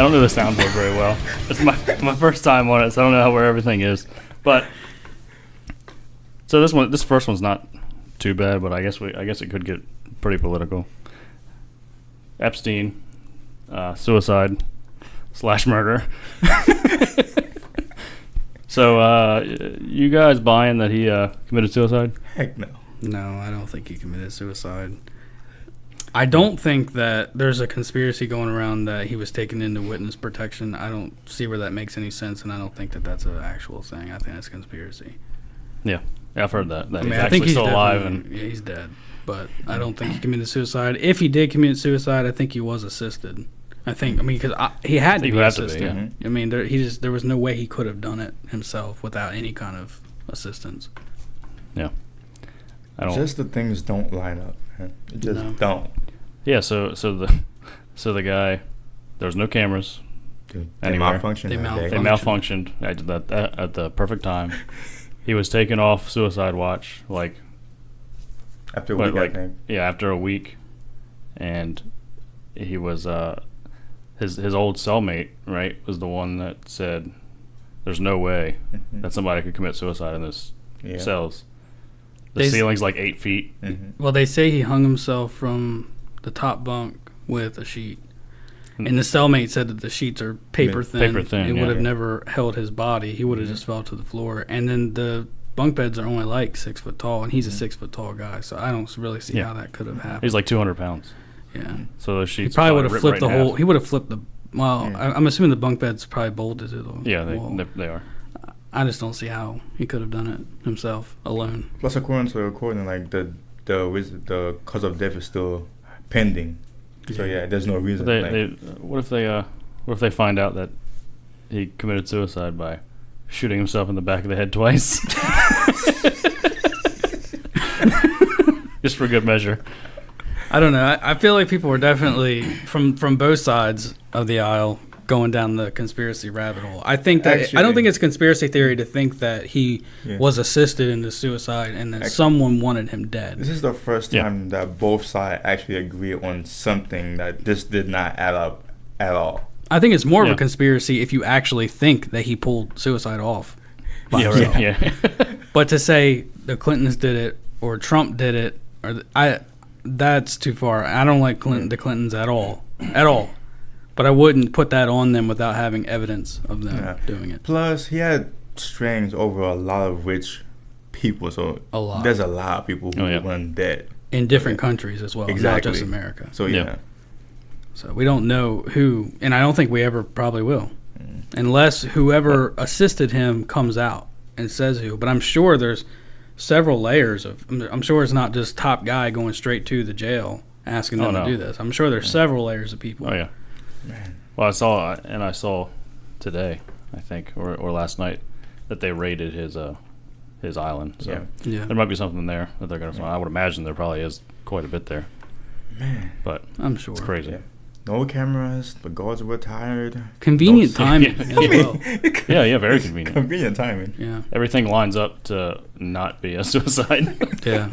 don't know the soundboard very well. It's my first time on it, so I don't know where everything is. But so this first one's not too bad, but I guess it could get pretty political. Epstein, suicide / murder. So, you guys buying that he committed suicide? Heck no. No, I don't think he committed suicide. I don't think that there's a conspiracy going around that he was taken into witness protection. I don't see where that makes any sense, and I don't think that that's an actual thing. I think that's a conspiracy. Yeah, I've heard that. He's I think he's still alive. And yeah, he's dead. But I don't think he committed suicide. If he did commit suicide, I think he was assisted. Because he had to be assisted. Yeah. I mean, there was no way he could have done it himself without any kind of assistance. Yeah. Just the things don't line up, man. It just don't. Yeah, so the guy, there was no cameras. Dude, they malfunctioned. They malfunctioned at the perfect time. He was taken off suicide watch after a week, I think. Yeah, after a week, and he was his old cellmate, right, was the one that said, "There's no way that somebody could commit suicide in this cells." The ceiling's like 8 feet. Mm-hmm. Well, they say he hung himself from the top bunk with a sheet. And the cellmate said that the sheets are paper thin. It would have never held his body. He would have just fell to the floor. And then the bunk beds are only like 6 foot tall, and he's a 6 foot tall guy. So I don't really see how that could have happened. He's like 200 pounds. Yeah. So those sheets. He probably would have flipped the whole. He would have flipped the. Well, I'm assuming the bunk bed's probably bolted to the wall. They are. I just don't see how he could have done it himself alone. Plus, according to like the cause of death is still pending. So there's no reason. What if they find out that he committed suicide by shooting himself in the back of the head twice, just for good measure? I don't know. I feel like people were definitely from both sides of the aisle going down the conspiracy rabbit hole. I think that I don't think it's conspiracy theory to think that he was assisted into suicide and that someone wanted him dead. This is the first time that both sides actually agree on something that this did not add up at all. I think it's more of a conspiracy if you actually think that he pulled suicide off by himself. Yeah. But to say the Clintons did it or Trump did it, that's too far. I don't like the Clintons at all. But I wouldn't put that on them without having evidence of them doing it. Plus, he had strings over a lot of rich people, so there's a lot of people who went dead. In different countries as well, not just America. So, So we don't know who, and I don't think we ever probably will, unless whoever assisted him comes out and says who. But I'm sure there's several layers of, I'm sure it's not just top guy going straight to the jail asking them to do this. I'm sure there's several layers of people. Oh, yeah. Man. Well, I saw today, I think, or last night, that they raided his island. So there might be something there that they're going to find. I would imagine there probably is quite a bit there. Man, but I'm sure it's crazy. Yeah. No cameras. The guards were tired. Convenient timing as well. Yeah, very convenient. Convenient timing. Yeah, everything lines up to not be a suicide. Yeah.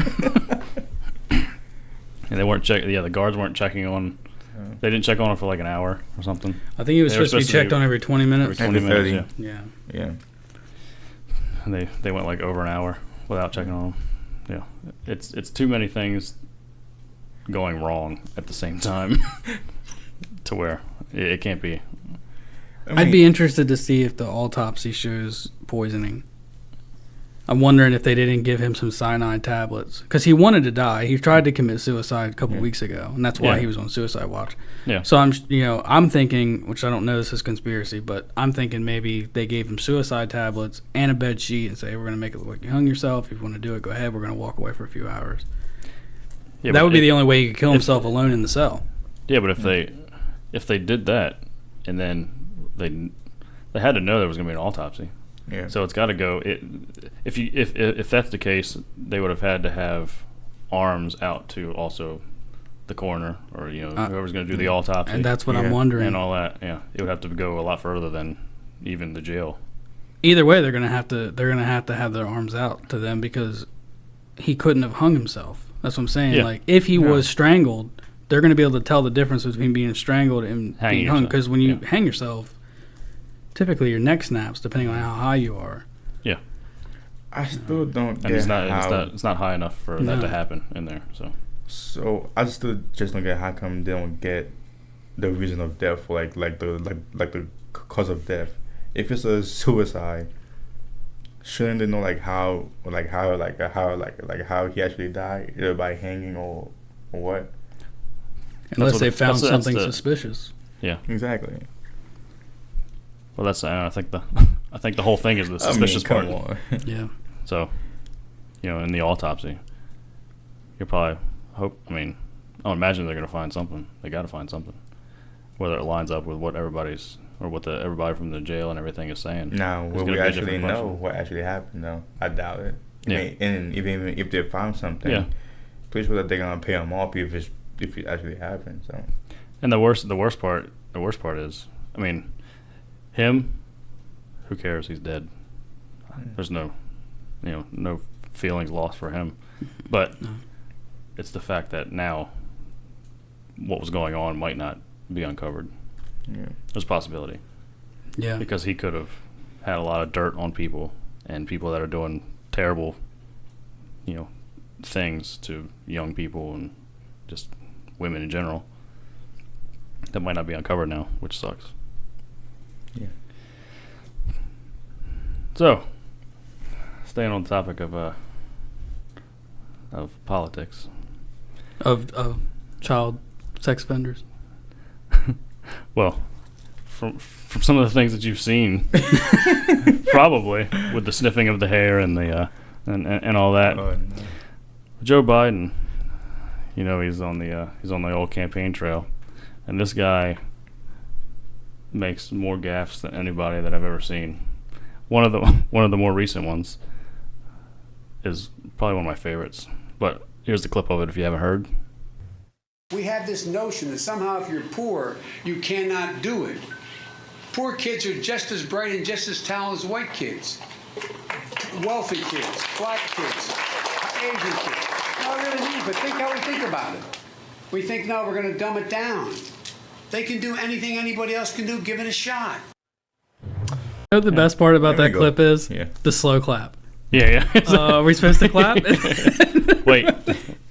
And they weren't checking. Yeah, the guards weren't checking on. They didn't check on him for like an hour or something. I think he was supposed to be checked on every 20 minutes. Every 20 minutes, yeah. And they went like over an hour without checking on him. Yeah, it's too many things going wrong at the same time to where it can't be. I'd be interested to see if the autopsy shows poisoning. I'm wondering if they didn't give him some cyanide tablets because he wanted to die. He tried to commit suicide a couple weeks ago, and that's why he was on suicide watch. Yeah. So I'm thinking, which I don't know, this is conspiracy, but I'm thinking maybe they gave him suicide tablets and a bed sheet and say, we're going to make it look like you hung yourself. If you want to do it, go ahead. We're going to walk away for a few hours. Yeah, that would be the only way he could kill himself alone in the cell. Yeah, but if they did that, and then they had to know there was going to be an autopsy. Yeah. So it's got to go. If that's the case, they would have had to have arms out to also the coroner or whoever's going to do the autopsy. And that's what I'm wondering. And all that. Yeah, it would have to go a lot further than even the jail. Either way, they're going to have to have their arms out to them because he couldn't have hung himself. That's what I'm saying. Yeah. Like if he was strangled they're going to be able to tell the difference between being strangled and being hung. Because when you hang yourself, typically your neck snaps depending on how high you are. Yeah. I still don't get it's not high enough for that to happen in there. So I still just don't get how come they don't get the reason of death, like the cause of death. If it's a suicide, shouldn't they know how he actually died, either by hanging or what? Unless they found something suspicious. Yeah, exactly. Well, that's I think the whole thing is the suspicious part. Yeah. So, in the autopsy, you'll probably I imagine they're going to find something. They got to find something, whether it lines up with what everybody from the jail and everything is saying. Now, will we actually know what actually happened? though? I doubt it. Yeah. And even if they found something, pretty sure that they're gonna pay him off if it actually happened. So. And the worst part is, him. Who cares? He's dead. There's no feelings lost for him, but it's the fact that now what was going on might not be uncovered. Yeah. There's a possibility. Yeah. Because he could have had a lot of dirt on people and people that are doing terrible, things to young people and just women in general. That might not be uncovered now, which sucks. Yeah. So, staying on the topic of politics. Of child sex offenders. Well, from some of the things that you've seen, probably with the sniffing of the hair and the and all that. Oh, no. Joe Biden, he's on the old campaign trail, and this guy makes more gaffes than anybody that I've ever seen. One of the more recent ones is probably one of my favorites. But here's the clip of it if you haven't heard. We have this notion that somehow if you're poor, you cannot do it. Poor kids are just as bright and just as talented as white kids. Wealthy kids, black kids, Asian kids. No, really neat, but think how we think about it. We think, no, we're going to dumb it down. They can do anything anybody else can do, give it a shot. You know what the best part about that clip is? Yeah. The slow clap. Yeah. Are we supposed to clap? Wait,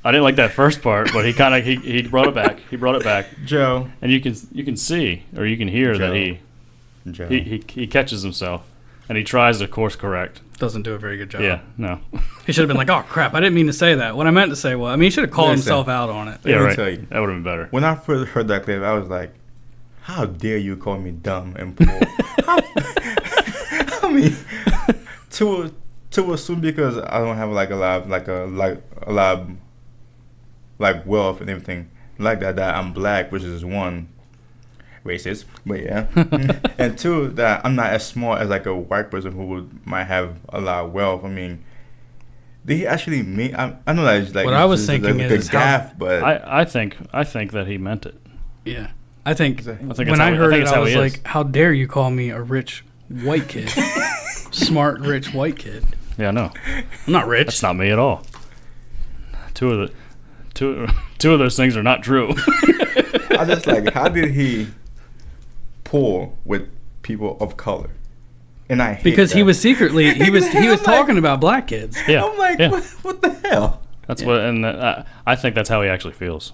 I didn't like that first part, but he brought it back. He brought it back, Joe, and you can see or you can hear Joe. that he catches himself and he tries to course correct. Doesn't do a very good job. Yeah, no. He should have been like, "Oh crap, I didn't mean to say that." What I meant to say was, he should have called himself out on it. Yeah, right. Tell you, that would have been better. When I first heard that clip, I was like, "How dare you call me dumb and poor?" To assume because I don't have a lot of wealth and everything like that I'm black, which is one, racist, but yeah, and two, that I'm not as smart as a white person who might have a lot of wealth. Did he actually mean? I know that it's what I was thinking is gaff, but I think that he meant it. Yeah, I think when I heard it, I was like, "How dare you call me a rich white kid, smart rich white kid?" Yeah, no, I'm not rich. That's not me at all. Two of those things are not true. I just how did he pull with people of color? And I hate because that. he was secretly he was talking about black kids. Yeah, I'm like, what the hell? That's what, and I think that's how he actually feels.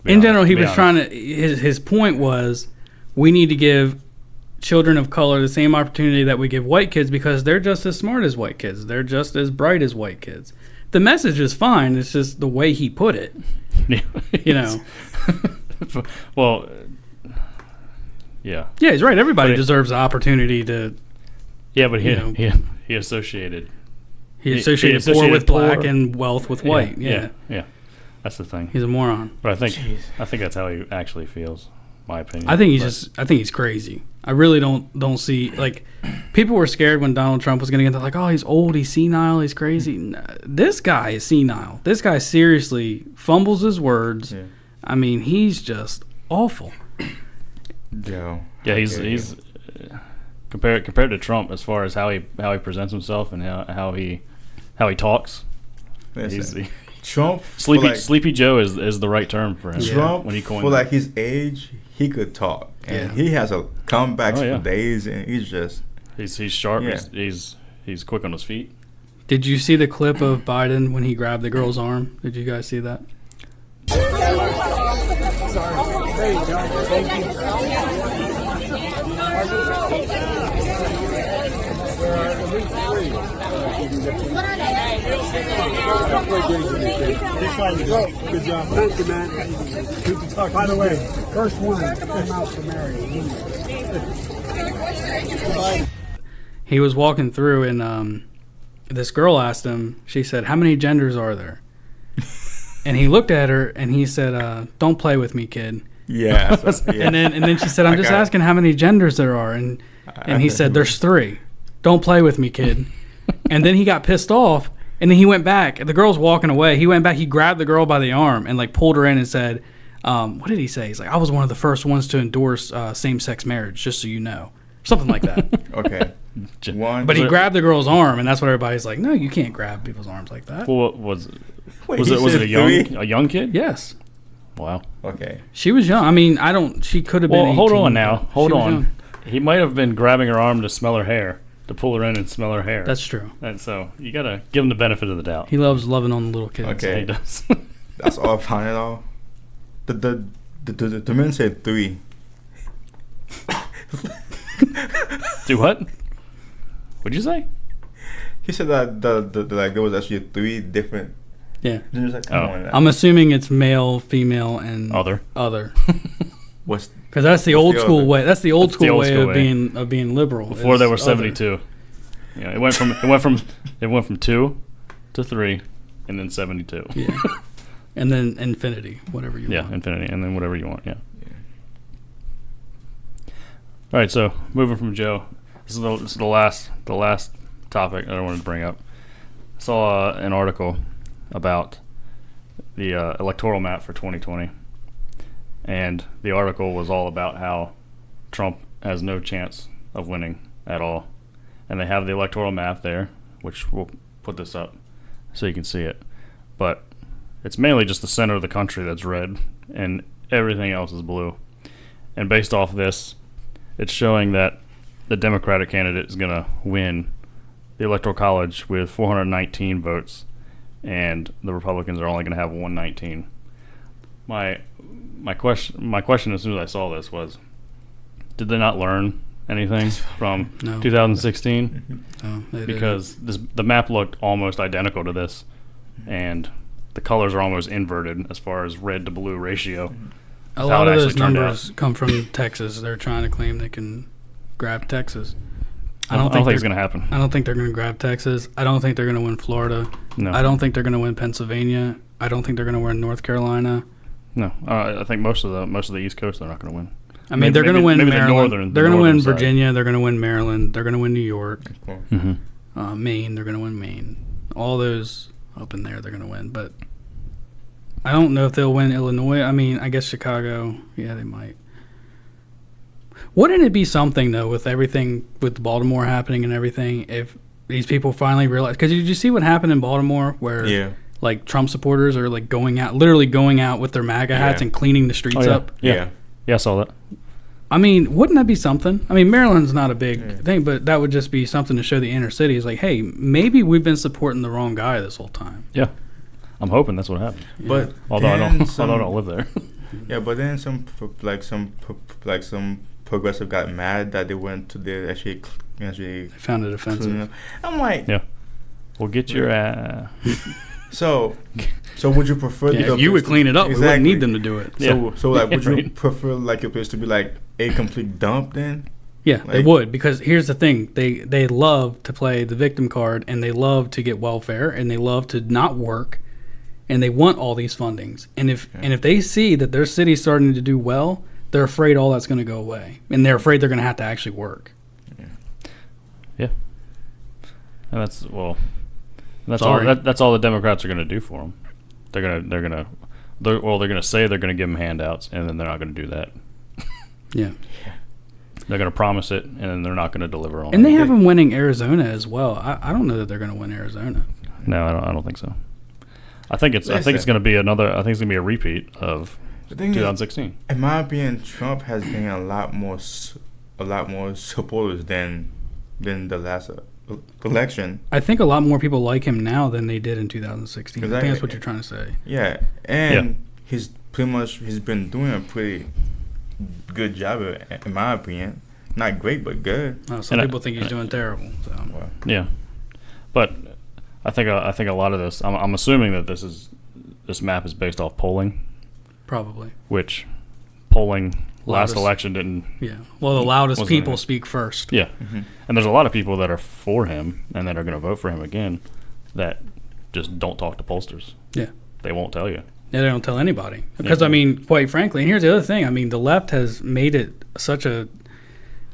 In general, he was trying to. His point was, we need to give children of color the same opportunity that we give white kids because they're just as smart as white kids. They're just as bright as white kids. The message is fine. It's just the way he put it. Well, yeah. Yeah, he's right. Everybody deserves the opportunity to. Yeah, but he associated. He associated poor with black and wealth with white. Yeah. That's the thing. He's a moron. But I think that's how he actually feels. My opinion. I think he's crazy. I really don't see people were scared when Donald Trump was going to get that, oh, he's old, he's senile, he's crazy. No, this guy is senile. This guy seriously fumbles his words. Yeah. He's just awful. Yeah, he's compared to Trump as far as how he presents himself and how he talks. Listen, Trump, Sleepy Joe is the right term for him. Trump, when he coined for like his age, he could talk, and he has a comebacks for days, and he's sharp. Yeah. He's quick on his feet. Did you see the clip of Biden when he grabbed the girl's arm? Did you guys see that? Sorry. There you go. Thank you. There are at least 3. Good job. Thank you, man. Good to talk. By the way, first one I'm out to marry. He was walking through, and this girl asked him, she said, "How many genders are there?" And he looked at her, and he said, "Don't play with me, kid." Yeah. And then she said, "I'm just asking how many genders there are." And he said, "There's 3. Don't play with me, kid." And then he got pissed off, and then he went back. The girl's walking away. He went back. He grabbed the girl by the arm and like pulled her in and said, "What did he say?" He's like, "I was one of the first ones to endorse same-sex marriage, just so you know." Something like that. Okay. But he grabbed the girl's arm, and that's what everybody's like, "No, you can't grab people's arms like that." Well, was it a young kid? Yes. Wow. Okay. She was young. I mean, she could have been 18. Hold on now. Hold on. Young. He might have been grabbing her arm to smell her hair, to pull her in and smell her hair. That's true. And so you got to give him the benefit of the doubt. He loves loving on the little kids. Okay. Yeah, he does. That's all fine and all. The men said 3. Do what? What'd you say? He said that there was actually 3 different. Yeah. Like, come on. I'm assuming it's male, female, and other. Because that's the old school way. That's the old school way of being liberal. Before there were 72. Yeah, it went from 2 to 3, and then 72. Yeah. And then infinity, whatever you want. Yeah, infinity, and then whatever you want. Yeah. All right, so moving from Joe, this is the last topic that I wanted to bring up. I saw an article about the electoral map for 2020, and the article was all about how Trump has no chance of winning at all. And they have the electoral map there, which we'll put this up so you can see it. But it's mainly just the center of the country that's red, and everything else is blue. And based off this, it's showing that the Democratic candidate is going to win the Electoral College with 419 votes, and the Republicans are only going to have 119. My question as soon as I saw this was, did they not learn anything from 2016? No, because the map looked almost identical to this, and the colors are almost inverted as far as red to blue ratio. A lot of those numbers come from Texas. They're trying to claim they can grab Texas. I don't think it's going to happen. I don't think they're going to grab Texas. I don't think they're going to win Florida. No. I don't think they're going to win Pennsylvania. I don't think they're going to win North Carolina. No. I think most of the East Coast they're not going to win. I mean, they're going to win Maryland. They're going to win side. Virginia. They're going to win Maryland. They're going to win New York. Mm-hmm. Maine. They're going to win Maine. All those up in there, they're going to win. But I don't know if they'll win Illinois. I mean, I guess Chicago. Yeah, they might. Wouldn't it be something, though, with everything, with Baltimore happening and everything, if these people finally realize? Because did you see what happened in Baltimore where, like, Trump supporters are, like, literally going out with their MAGA hats and cleaning the streets up? Yeah, I saw that. I mean, wouldn't that be something? I mean, Maryland's not a big thing, but that would just be something to show the inner city. It's like, hey, maybe we've been supporting the wrong guy this whole time. Yeah. I'm hoping that's what happened. But although I don't live there. Yeah, but then some progressive got mad that they went to the actually found it offensive. I'm like, we'll get your ass. So would you prefer? If you would clean it up, we wouldn't need them to do it. So like, would you prefer like your place to be like a complete dump then? Yeah, they would, because here's the thing: they love to play the victim card, and they love to get welfare, and they love to not work, and they want all these fundings. And if they see that their city's starting to do well, they're afraid all that's going to go away, and they're afraid they're going to have to actually work. Yeah, and that's all the Democrats are going to do for them. They're going to say they're going to give them handouts, and then they're not going to do that. Yeah. They're going to promise it, and then they're not going to deliver on it. And they have them winning Arizona as well. I don't know that they're going to win Arizona. No, I don't think so. I think it's going to be another. I think it's going to be a repeat of the thing 2016. In my opinion, Trump has gained a lot more supporters than the last election. I think a lot more people like him now than they did in 2016. Exactly. I think that's what you're trying to say. Yeah, and he's been doing a pretty good job, in my opinion. Not great, but good. Some people think he's doing terrible. So. Well, yeah, but I think a lot of this. I'm assuming that this map is based off polling. Probably. Which polling last election didn't. Yeah. Well, the loudest people speak first. Yeah, and there's a lot of people that are for him and that are going to vote for him again that just don't talk to pollsters. Yeah. They won't tell you. Yeah, they don't tell anybody. Because, I mean, quite frankly, and here's the other thing. I mean, the left has made it such a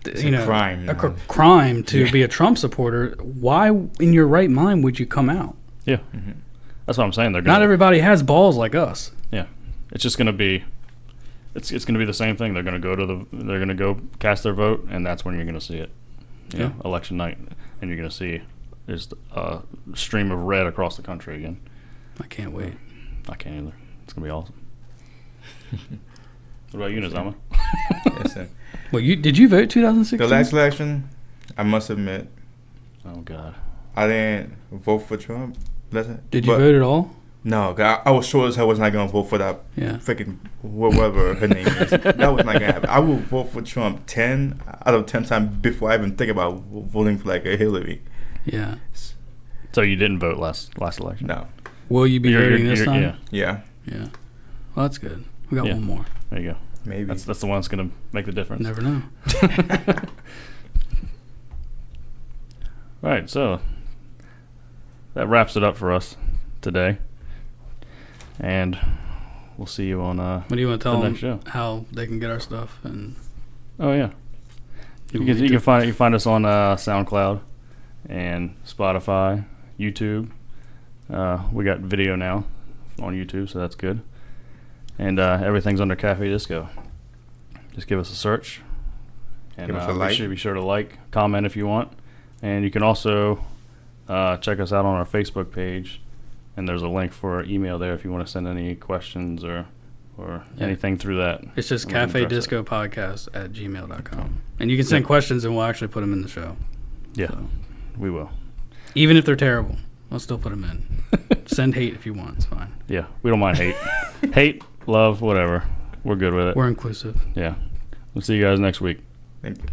crime. A crime to be a Trump supporter. Why, in your right mind, would you come out? Yeah. That's what I'm saying. Not everybody has balls like us. Yeah. It's just going to be it's going to be the same thing. They're going to go cast their vote, and that's when you're going to see it. You know, election night, and you're going to see just a stream of red across the country again. I can't wait. I can't either. It's going to be awesome. What about you, Nizama? Listen. Well, did you vote 2016? The last election, I must admit. Oh, God. I didn't vote for Trump. Did you vote at all? No, I was sure as hell was not going to vote for that freaking whatever her name is. That was not going to happen. I will vote for Trump 10 out of 10 times before I even think about voting for like a Hillary. Yeah. So you didn't vote last election? No. Will you be voting this time? Yeah. Yeah. Well, that's good. We got one more. There you go. Maybe. That's the one that's going to make the difference. Never know. All right, so that wraps it up for us today. And we'll see you on what do you want to tell them show. How they can get our stuff? And oh, yeah. You can find us on SoundCloud and Spotify, YouTube. We got video now on YouTube, so that's good. And everything's under Cafe Disco. Just give us a search. And give us a like. Be sure to like, comment if you want. And you can also check us out on our Facebook page. And there's a link for our email there if you want to send any questions or anything through that. It's just cafediscopodcast at gmail.com. And you can send questions and we'll actually put them in the show. Yeah, we will. Even if they're terrible, I'll still put them in. Send hate if you want. It's fine. Yeah, we don't mind hate. Hate, love, whatever. We're good with it. We're inclusive. Yeah. We'll see you guys next week. Thank you.